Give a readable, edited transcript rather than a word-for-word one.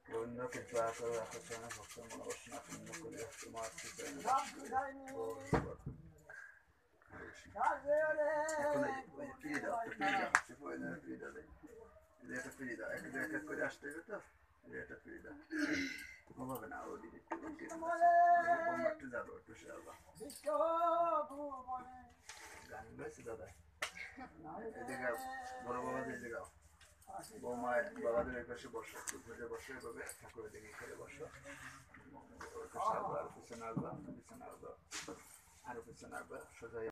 গোবিন্দ কৃপা করো আকর্ষণ ভক্ত মনোবাসনা পূর্ণ করে তোমার করে আসতে হবে তো এটা ফিরে দাও হবে না ও দিদি একটু যাবো একটু গান গাইছে দাদা এদিকে বড় বাবা দিকে গাও বৌমা বাবাদের এই পাশে বসো ঘুরে বসে এভাবে ঠাকুরের দিকে ঘুরে বসো আর পিছনে আসবা আরো পিছনে আসবা সোজা